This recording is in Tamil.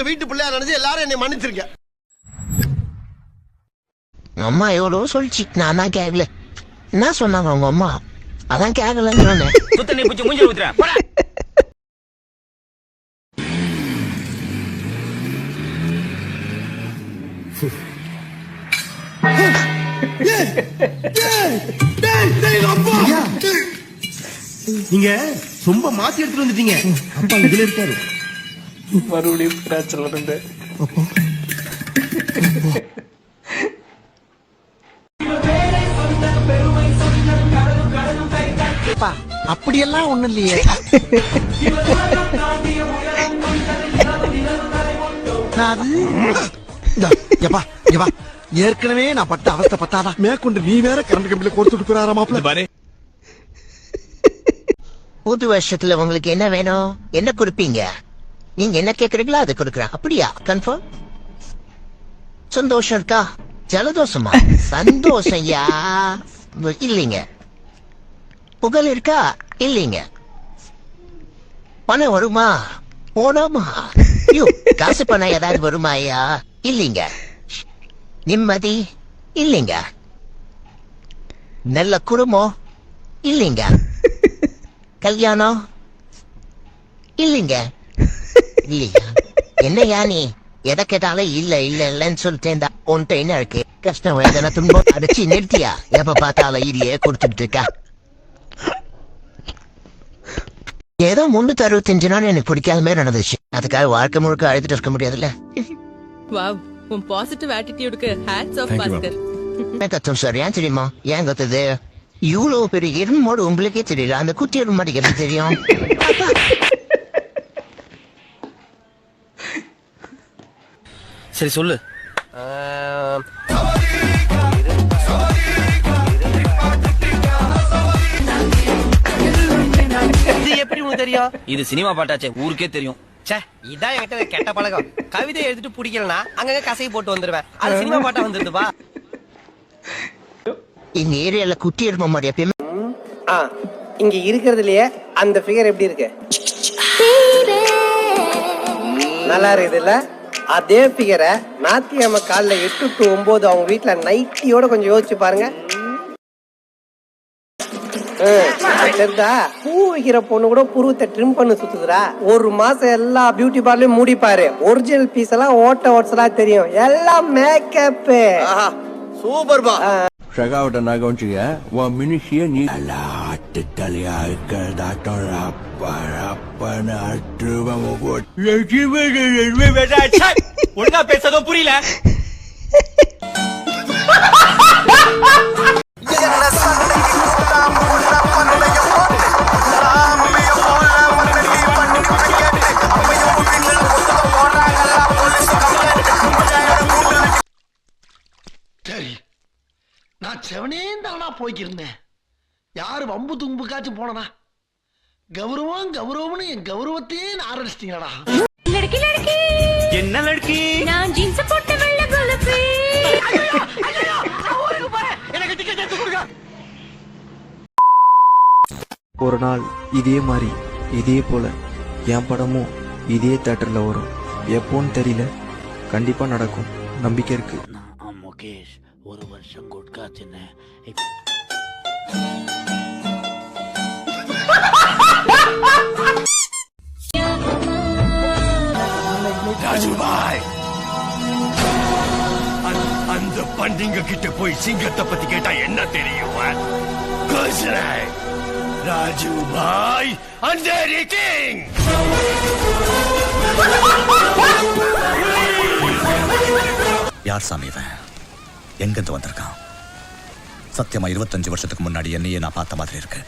உங்க வீட்டு பிள்ளையா நினைச்சு எல்லாரும் என்னை மன்னிச்சிருங்க. அம்மா எவ்வளோ சொல்லிச்சு, நான் தான் கேட்கல. என்ன சொன்னாங்க உங்க அம்மா? அதான் கேட்கலன்னு சொன்னேன். சுத்தண்ணி பூச்சி மூஞ்சி ஊத்துறேன். நீங்க ரொம்ப மாத்தி எடுத்துட்டு வந்துட்டீங்க. அப்பா இதுல இருக்காரு. மறுபடியும் பிரச்சனை வந்து அப்படியெல்லாம் ஒண்ணும் இல்லையே. ஏற்கனவே நான் பட்ட அவஸ்தை பத்தாதான் மேற்கொண்டு நீ வேற கரண்ட் கம்பியில கொடுத்துட்டு போறாரா மாப்பிள்ள. புது வருஷத்துல உங்களுக்கு என்ன வேணும்? என்ன கொடுப்பீங்க? நீங்க என்ன கேக்குறீங்களோ அது கொடுக்குறேன். அப்படியா? கன்ஃபார்ம்? சந்தோஷம் இருக்கா? ஜலதோஷமா? சந்தோஷம் யா இல்லைங்க. புகழ் இருக்கா? இல்லைங்க. பணம் வருமா? போனோமா? காசு பணம் ஏதாவது வருமா ஐயா? இல்லைங்க. நிம்மதி? இல்லைங்க. நல்ல குடும்பம்? இல்லைங்க. கல்யாணம்? இல்லைங்க. இல்லையா? என்னையா நீ எதை கேட்டாலும் இல்ல இல்ல இல்லன்னு சொல்லிட்டேன். உன்ட்ட என்ன இருக்கு? கஷ்டம் வேதனை துன்பம் அடிச்சு நிறுத்தியா? எப்ப பார்த்தாலும் இதையே கொடுத்துட்டு இருக்கா. ஏதோ 365 நாள் எனக்கு பிடிக்காத மாதிரி நடந்துச்சு. அதுக்காக வாழ்க்கை முழுக்க அழுதுட்டு இருக்க முடியாதுல்ல. வாவ், உன் பாசிட்டிவ் ஆட்டிட்யூடுக்கு ஹேட்ஸ் ஆஃப் பாஸ்கர். கத்தும் சார், ஏன் தெரியுமா? ஏன் கத்துது? இவ்வளவு பெரிய எறும்போடு உங்களுக்கே தெரியல, அந்த குட்டி எறும்பாடு எப்படி தெரியும்? சரி சொல்லு. இது எப்படி உனக்கு தெரியும்? இது சினிமா பாட்டாச்சே, ஊருக்கே தெரியும். ச்சே, இதான் என்கிட்ட கெட்ட பழக்கம். கவிதை எழுதிட்டு பிடிக்கலனா அங்கங்க கசை போட்டு வந்துருவேன். அது சினிமா பாட்டா வந்துருதுப்பா. இந்த ஏரியால குட்டி எறும்பு மாதிரி எப்பயுமே இங்க இருக்கிறதுலயே அந்த ஃபிகர் எப்படி இருக்கு? நல்லா இருக்குதுல்ல? அதே ஃபிகரை ஞாயிற்றுக்கிழமை காலைல 8 to 9 அவங்க வீட்டுல நைட்டியோட கொஞ்சம் யோசிச்சு பாருங்க. சரிதா, பூ வைக்கிற பொண்ணு கூட புருவத்தை ட்ரிம் பண்ணி சுத்துதுரா. ஒரு மாசம் எல்லா பியூட்டி பார்லயும் மூடிப்பாரு. ஒரிஜினல் பீஸ் எல்லாம் ஓட்ஸெல்லாம் தெரியும். எல்லாம் மேக்கப். சூப்பர் பா. ஷகாவட்ட நான் கவனிச்சுக்க, உன் மினிஷிய நீ ஆட்டு தலையா ஒழுங்கா பேசதும் புரியல. சரி, நான் செவனேந்தானா போய்க்கிருந்தேன். யாரு வம்பு தும்புக்காச்சும் போனனா? கௌரவம் கௌரவம்னு என் கௌரவத்தையே ஆரம்பிச்சிட்டீங்களா? லड़की लड़की என்ன லட்சுமி? நான் ஜீன்ஸ் போட்ட வெள்ளை குலப்பி. எனக்கு டிக்கெட் எடுத்து கொடுங்க. ஒரு நாள் இதே மாதிரி இதே போல என் படமும் இதே தியேட்டர்ல வரும். எப்போன்னு தெரியல, கண்டிப்பா நடக்கும். நம்பிக்கை இருக்கு. முகேஷ் ஒரு வருஷம் குட்கா சின்ன ராஜுபாய், அந்த பண்டிங்க கிட்ட போய் சிங்கத்தை பத்தி கேட்டா என்ன தெரியும்? ராஜுபாய் அண்டேரி கிங். யார் சாமி இவன்? எங்கிருந்து வந்திருக்கான்? சத்தியமா 25 வருஷத்துக்கு முன்னாடி என்னையே நான் பார்த்த மாதிரி இருக்கு.